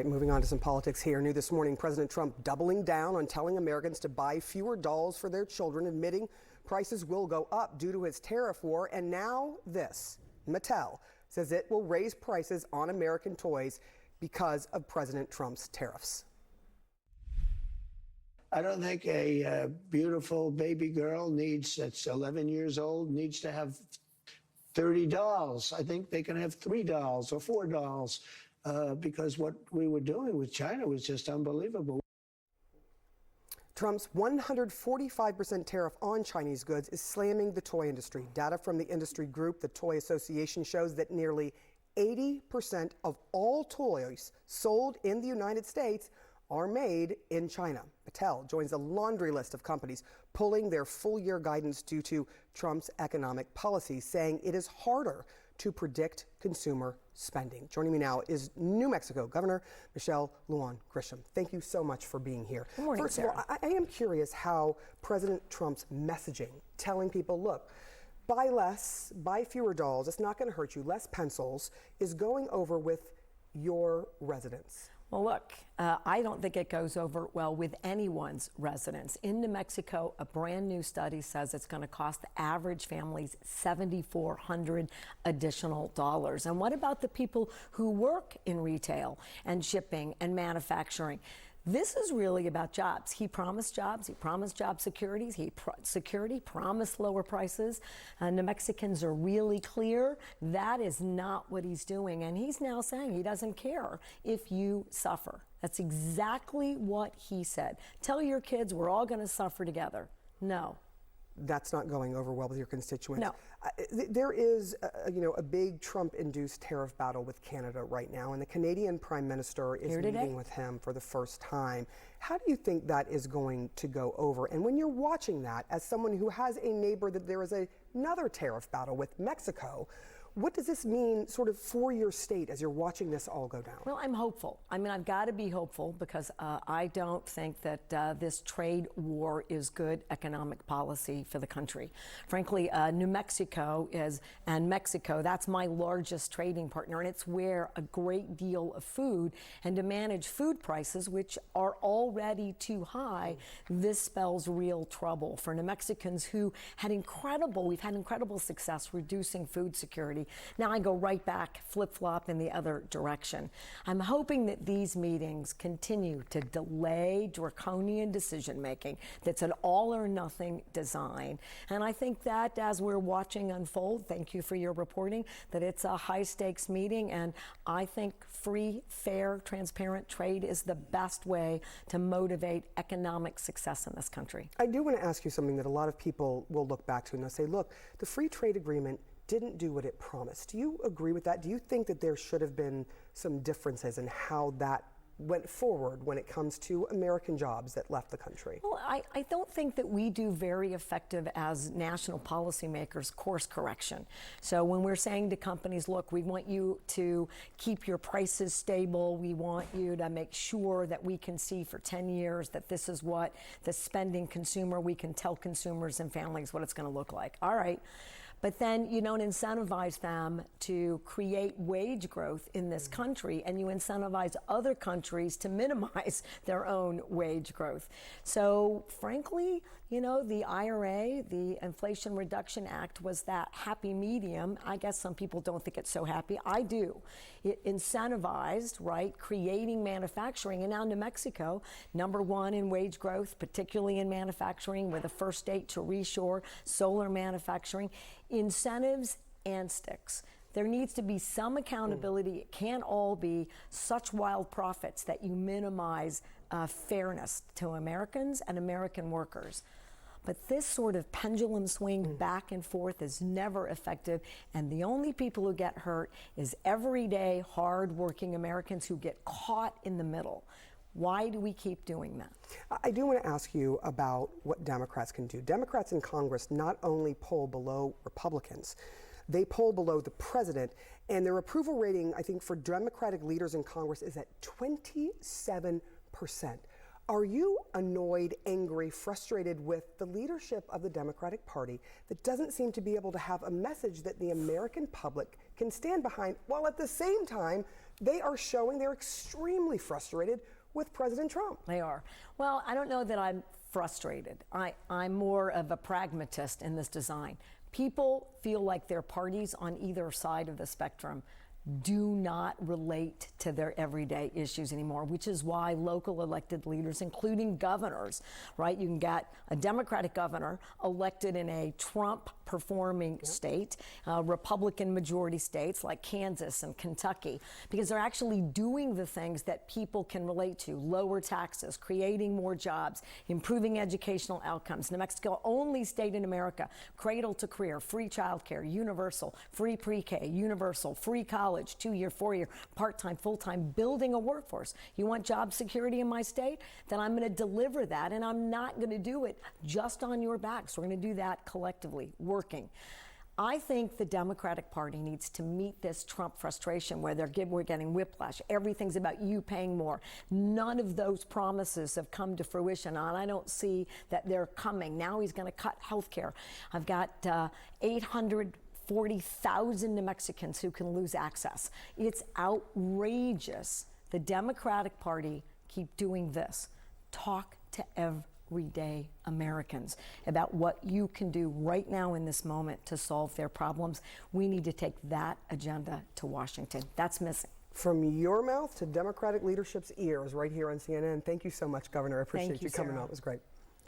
moving on to some politics here. New this morning, President Trump doubling down on telling Americans to buy fewer dolls for their children, admitting prices will go up due to his tariff war. And now this, Mattel says it will raise prices on American toys because of President Trump's tariffs. I don't think a beautiful baby girl that's 11 years old needs to have 30 dolls. I think they can have 3 dolls or 4 dolls because what we were doing with China was just unbelievable. Trump's 145% tariff on Chinese goods is slamming the toy industry. Data from the industry group, the Toy Association, shows that nearly 80% of all toys sold in the United States are made in China. Mattel joins a laundry list of companies pulling their full-year guidance due to Trump's economic policies, saying it is harder to predict consumer spending. Joining me now is New Mexico Governor Michelle Lujan Grisham. Thank you so much for being here. Good morning, First of all, I am curious how President Trump's messaging, telling people, look, buy less, buy fewer dolls, it's not going to hurt you, less pencils, is going over with your residents. Well, look, I don't think it goes over well with anyone's residents. In New Mexico, a brand new study says it's going to cost the average families $7,400 additional dollars. And what about the people who work in retail and shipping and manufacturing? This is really about jobs. He promised jobs. He promised job security. He promised lower prices. New Mexicans are really clear that is not what he's doing. And he's now saying he doesn't care if you suffer. That's exactly what he said. Tell your kids we're all going to suffer together. No. That's not going over well with your constituents. No. There is, a big Trump-induced tariff battle with Canada right now, and the Canadian Prime Minister is meeting with him for the first time. How do you think that is going to go over? And when you're watching that, as someone who has a neighbor that there is another tariff battle with Mexico, what does this mean sort of for your state as you're watching this all go down? Well, I'm hopeful. I mean, I've got to be hopeful because I don't think that this trade war is good economic policy for the country. Frankly, New Mexico and Mexico, that's my largest trading partner, and it's where a great deal of food, and to manage food prices, which are already too high, this spells real trouble for New Mexicans who we've had incredible success reducing food security. Now I go right back, flip-flop in the other direction. I'm hoping that these meetings continue to delay draconian decision-making that's an all-or-nothing design. And I think that as we're watching unfold, thank you for your reporting, that it's a high-stakes meeting, and I think free, fair, transparent trade is the best way to motivate economic success in this country. I do want to ask you something that a lot of people will look back to and they'll say, look, the free trade agreement didn't do what it promised. Do you agree with that? Do you think that there should have been some differences in how that went forward when it comes to American jobs that left the country? Well, I don't think that we do very effective as national policymakers course correction. So when we're saying to companies, look, we want you to keep your prices stable, we want you to make sure that we can see for 10 years that this is what the spending consumer, we can tell consumers and families what it's going to look like. All right. But then you don't incentivize them to create wage growth in this country, and you incentivize other countries to minimize their own wage growth. So frankly, the IRA, the Inflation Reduction Act, was that happy medium. I guess some people don't think it's so happy. I do. It incentivized, right, creating manufacturing. And now New Mexico, #1 in wage growth, particularly in manufacturing. We're the first state to reshore solar manufacturing. Incentives and sticks. There needs to be some accountability. It can't all be such wild profits that you minimize fairness to Americans and American workers. But this sort of pendulum swing back and forth is never effective, and the only people who get hurt is everyday, hard-working Americans who get caught in the middle. Why do we keep doing that? I do want to ask you about what Democrats can do. Democrats in Congress not only poll below Republicans, they poll below the president, and their approval rating, I think, for Democratic leaders in Congress is at 27%. Are you annoyed, angry, frustrated with the leadership of the Democratic Party that doesn't seem to be able to have a message that the American public can stand behind, while at the same time they are showing they're extremely frustrated with President Trump. They are. Well, I don't know that I'm frustrated. I'm more of a pragmatist in this design. People feel like their parties on either side of the spectrum do not relate to their everyday issues anymore, which is why local elected leaders, including governors, right? You can get a Democratic governor elected in a Trump-performing state, Republican majority states like Kansas and Kentucky, because they're actually doing the things that people can relate to: lower taxes, creating more jobs, improving educational outcomes. New Mexico, only state in America, cradle to career, free childcare, universal, free pre-K, universal, free college, 2-year, 4-year, part-time, full-time, building a workforce. You want job security in my state? Then I'm going to deliver that, and I'm not going to do it just on your backs. We're going to do that collectively, working. I think the Democratic Party needs to meet this Trump frustration where we're getting whiplash. Everything's about you paying more. None of those promises have come to fruition, and I don't see that they're coming. Now he's going to cut health care. I've got 840,000 New Mexicans who can lose access. It's outrageous. The Democratic Party keep doing this. Talk to everyday Americans about what you can do right now in this moment to solve their problems. We need to take that agenda to Washington. That's missing. From your mouth to Democratic leadership's ears right here on CNN. Thank you so much, Governor. I appreciate Thank you, you coming Sarah. on. It was great.